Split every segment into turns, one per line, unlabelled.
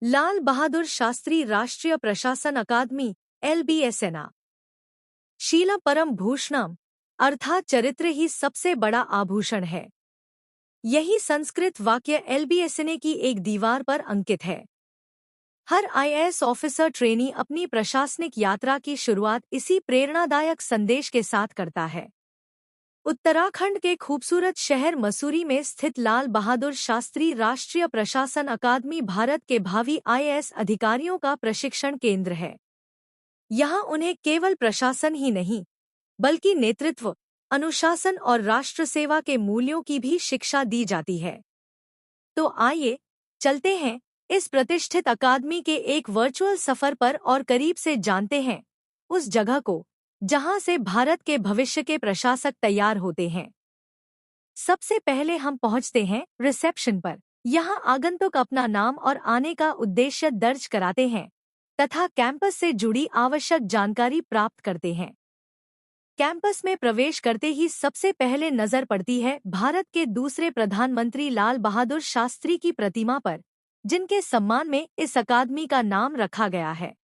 लाल बहादुर शास्त्री राष्ट्रीय प्रशासन अकादमी LBSNA। शीला परम भूषणम अर्थात चरित्र ही सबसे बड़ा आभूषण है। यही संस्कृत वाक्य LBSNA की एक दीवार पर अंकित है। हर IAS ऑफिसर ट्रेनी अपनी प्रशासनिक यात्रा की शुरुआत इसी प्रेरणादायक संदेश के साथ करता है। उत्तराखंड के खूबसूरत शहर मसूरी में स्थित लाल बहादुर शास्त्री राष्ट्रीय प्रशासन अकादमी भारत के भावी IAS अधिकारियों का प्रशिक्षण केंद्र है। यहाँ उन्हें केवल प्रशासन ही नहीं, बल्कि नेतृत्व, अनुशासन और राष्ट्र सेवा के मूल्यों की भी शिक्षा दी जाती है। तो आइए चलते हैं इस प्रतिष्ठित अकादमी के एक वर्चुअल सफर पर और करीब से जानते हैं उस जगह को जहां से भारत के भविष्य के प्रशासक तैयार होते हैं। सबसे पहले हम पहुंचते हैं रिसेप्शन पर। यहां आगंतुक अपना नाम और आने का उद्देश्य दर्ज कराते हैं तथा कैंपस से जुड़ी आवश्यक जानकारी प्राप्त करते हैं। कैंपस में प्रवेश करते ही सबसे पहले नजर पड़ती है भारत के दूसरे प्रधानमंत्री लाल बहादुर शास्त्री की प्रतिमा पर, जिनके सम्मान में इस अकादमी का नाम रखा गया है।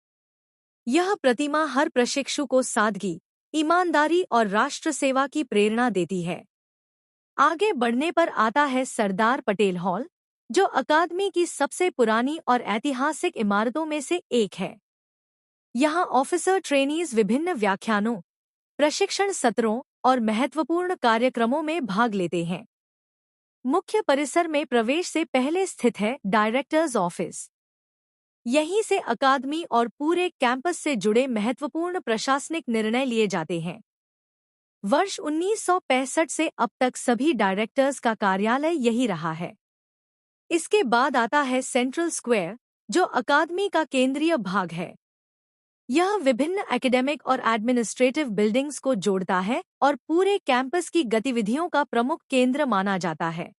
यह प्रतिमा हर प्रशिक्षु को सादगी, ईमानदारी और राष्ट्र सेवा की प्रेरणा देती है। आगे बढ़ने पर आता है सरदार पटेल हॉल, जो अकादमी की सबसे पुरानी और ऐतिहासिक इमारतों में से एक है। यहाँ ऑफिसर ट्रेनीज विभिन्न व्याख्यानों, प्रशिक्षण सत्रों और महत्वपूर्ण कार्यक्रमों में भाग लेते हैं। मुख्य परिसर में प्रवेश से पहले स्थित है डायरेक्टर्स ऑफिस। यहीं से अकादमी और पूरे कैंपस से जुड़े महत्वपूर्ण प्रशासनिक निर्णय लिए जाते हैं। वर्ष 1965 से अब तक सभी डायरेक्टर्स का कार्यालय यही रहा है। इसके बाद आता है सेंट्रल स्क्वायर, जो अकादमी का केंद्रीय भाग है। यह विभिन्न एकेडमिक और एडमिनिस्ट्रेटिव बिल्डिंग्स को जोड़ता है और पूरे कैंपस की गतिविधियों का प्रमुख केंद्र माना जाता है।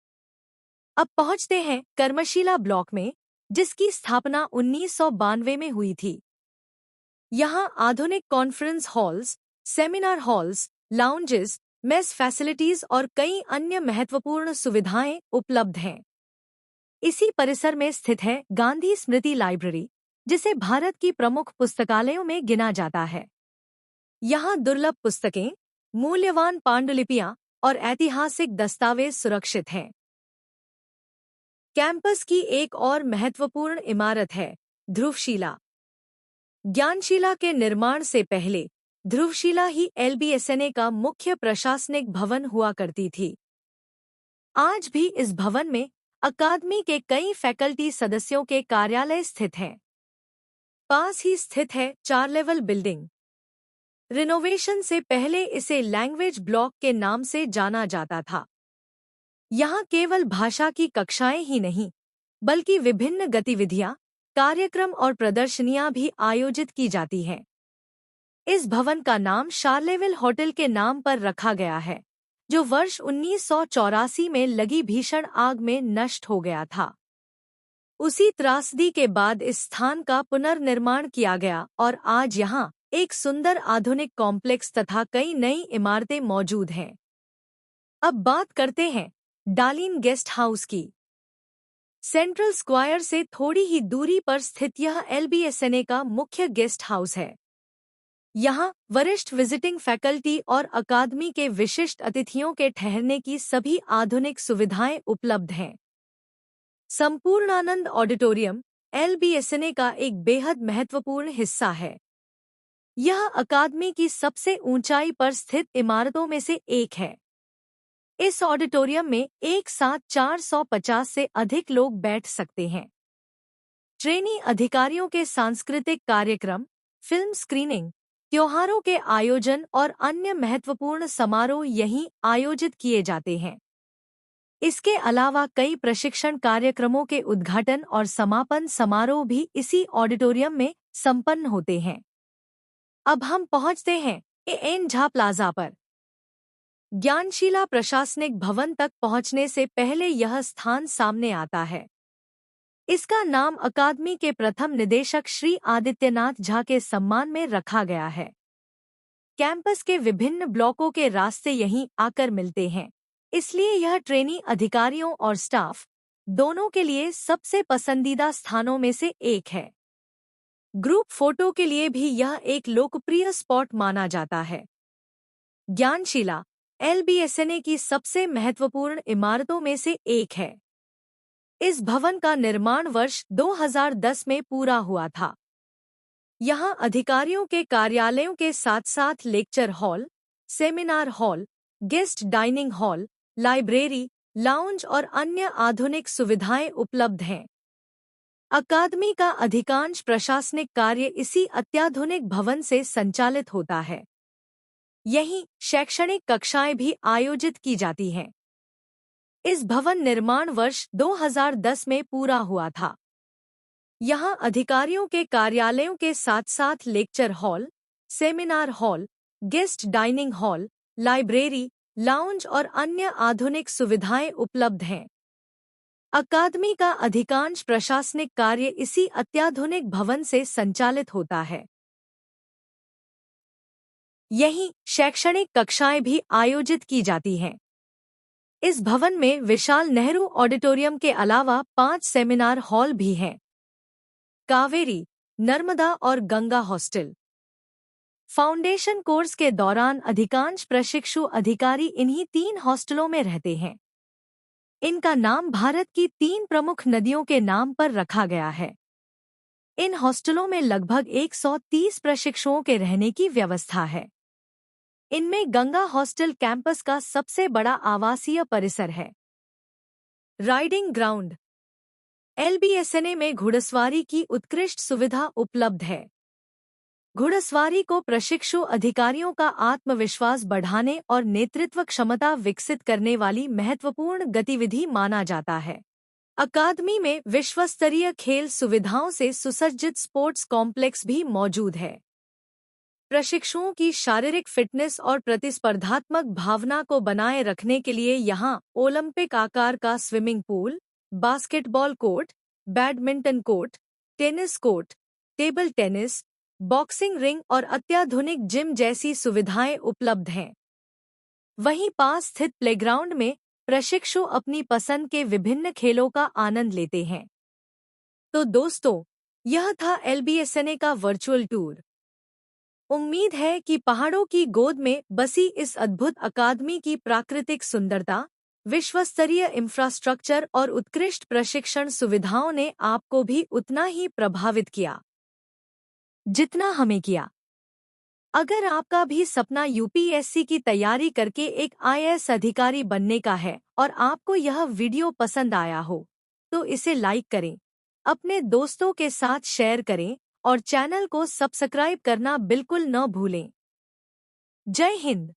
अब पहुंचते हैं कर्मशीला ब्लॉक में, जिसकी स्थापना 1992 में हुई थी। यहाँ आधुनिक conference halls, seminar halls, lounges, mess facilities और कई अन्य महत्वपूर्ण सुविधाएं उपलब्ध हैं। इसी परिसर में स्थित है गांधी स्मृति लाइब्रेरी, जिसे भारत की प्रमुख पुस्तकालयों में गिना जाता है। यहाँ दुर्लभ पुस्तकें, मूल्यवान पांडुलिपियां और ऐतिहासिक दस्तावेज सुरक्षित हैं। कैंपस की एक और महत्वपूर्ण इमारत है ध्रुवशिला। ज्ञानशिला के निर्माण से पहले ध्रुवशिला ही LBSNA का मुख्य प्रशासनिक भवन हुआ करती थी। आज भी इस भवन में अकादमी के कई फैकल्टी सदस्यों के कार्यालय स्थित हैं। पास ही स्थित है 4 लेवल बिल्डिंग। रिनोवेशन से पहले इसे लैंग्वेज ब्लॉक के नाम से जाना जाता था। यहाँ केवल भाषा की कक्षाएं ही नहीं, बल्कि विभिन्न गतिविधियां, कार्यक्रम और प्रदर्शनियां भी आयोजित की जाती हैं। इस भवन का नाम शार्लेविल होटल के नाम पर रखा गया है, जो वर्ष 1984 में लगी भीषण आग में नष्ट हो गया था। उसी त्रासदी के बाद इस स्थान का पुनर्निर्माण किया गया और आज यहाँ एक सुंदर आधुनिक कॉम्प्लेक्स तथा कई नई इमारतें मौजूद हैं। अब बात करते हैं डालिन गेस्ट हाउस की। सेंट्रल स्क्वायर से थोड़ी ही दूरी पर स्थित यह LBSNA का मुख्य गेस्ट हाउस है। यहाँ वरिष्ठ विजिटिंग फैकल्टी और अकादमी के विशिष्ट अतिथियों के ठहरने की सभी आधुनिक सुविधाएं उपलब्ध हैं। संपूर्णानंद ऑडिटोरियम LBSNA का एक बेहद महत्वपूर्ण हिस्सा है। यह अकादमी की सबसे ऊंचाई पर स्थित इमारतों में से एक है। इस ऑडिटोरियम में एक साथ 450 से अधिक लोग बैठ सकते हैं। ट्रेनी अधिकारियों के सांस्कृतिक कार्यक्रम, फिल्म स्क्रीनिंग, त्योहारों के आयोजन और अन्य महत्वपूर्ण समारोह यहीं आयोजित किए जाते हैं। इसके अलावा कई प्रशिक्षण कार्यक्रमों के उद्घाटन और समापन समारोह भी इसी ऑडिटोरियम में संपन्न होते हैं। अब हम पहुंचते हैं एन झा प्लाजा पर। ज्ञानशिला प्रशासनिक भवन तक पहुंचने से पहले यह स्थान सामने आता है। इसका नाम अकादमी के प्रथम निदेशक श्री आदित्यनाथ झा के सम्मान में रखा गया है। कैंपस के विभिन्न ब्लॉकों के रास्ते यहीं आकर मिलते हैं, इसलिए यह ट्रेनी अधिकारियों और स्टाफ, दोनों के लिए सबसे पसंदीदा स्थानों में से एक है। ग्रुप फोटो के लिए भी यह एक लोकप्रिय स्पॉट माना जाता है। ज्ञानशिला LBSNA की सबसे महत्वपूर्ण इमारतों में से एक है। इस भवन का निर्माण वर्ष 2010 में पूरा हुआ था। यहाँ अधिकारियों के कार्यालयों के साथ साथ lecture hall, seminar hall, guest dining hall, library, lounge और अन्य आधुनिक सुविधाएं उपलब्ध हैं। अकादमी का अधिकांश प्रशासनिक कार्य इसी अत्याधुनिक भवन से संचालित होता है। यहीं शैक्षणिक कक्षाएं भी आयोजित की जाती हैं। इस भवन निर्माण वर्ष 2010 में पूरा हुआ था। यहाँ अधिकारियों के कार्यालयों के साथ साथ lecture hall, seminar hall, guest dining hall, library, lounge और अन्य आधुनिक सुविधाएं उपलब्ध हैं। अकादमी का अधिकांश प्रशासनिक कार्य इसी अत्याधुनिक भवन से संचालित होता है। यहीं शैक्षणिक कक्षाएं भी आयोजित की जाती हैं। इस भवन में विशाल नेहरू ऑडिटोरियम के अलावा 5 सेमिनार हॉल भी हैं। कावेरी, नर्मदा और गंगा हॉस्टल। फाउंडेशन कोर्स के दौरान अधिकांश प्रशिक्षु अधिकारी इन्हीं 3 हॉस्टलों में रहते हैं। इनका नाम भारत की 3 प्रमुख नदियों के नाम पर रखा गया है। इन हॉस्टलों में लगभग 130 प्रशिक्षुओं के रहने की व्यवस्था है। इनमें गंगा हॉस्टल कैंपस का सबसे बड़ा आवासीय परिसर है। राइडिंग ग्राउंड LBSNA में घुड़सवारी की उत्कृष्ट सुविधा उपलब्ध है। घुड़सवारी को प्रशिक्षु अधिकारियों का आत्मविश्वास बढ़ाने और नेतृत्व क्षमता विकसित करने वाली महत्वपूर्ण गतिविधि माना जाता है। अकादमी में विश्वस्तरीय खेल सुविधाओं से सुसज्जित स्पोर्ट्स कॉम्प्लेक्स भी मौजूद है। प्रशिक्षुओं की शारीरिक फिटनेस और प्रतिस्पर्धात्मक भावना को बनाए रखने के लिए यहाँ ओलंपिक आकार का swimming pool, basketball court, badminton court, tennis court, table tennis, boxing ring और अत्याधुनिक जिम जैसी सुविधाएं उपलब्ध हैं। वहीं पास स्थित प्लेग्राउंड में प्रशिक्षु अपनी पसंद के विभिन्न खेलों का आनंद लेते हैं। तो दोस्तों, यह था LBSNA का वर्चुअल टूर। उम्मीद है कि पहाड़ों की गोद में बसी इस अद्भुत अकादमी की प्राकृतिक सुंदरता, विश्वस्तरीय इंफ्रास्ट्रक्चर और उत्कृष्ट प्रशिक्षण सुविधाओं ने आपको भी उतना ही प्रभावित किया जितना हमें किया। अगर आपका भी सपना UPSC की तैयारी करके एक IAS अधिकारी बनने का है और आपको यह वीडियो पसंद आया हो, तो इसे लाइक करें, अपने दोस्तों के साथ शेयर करें और चैनल को सब्सक्राइब करना बिल्कुल न भूलें। जय हिंद।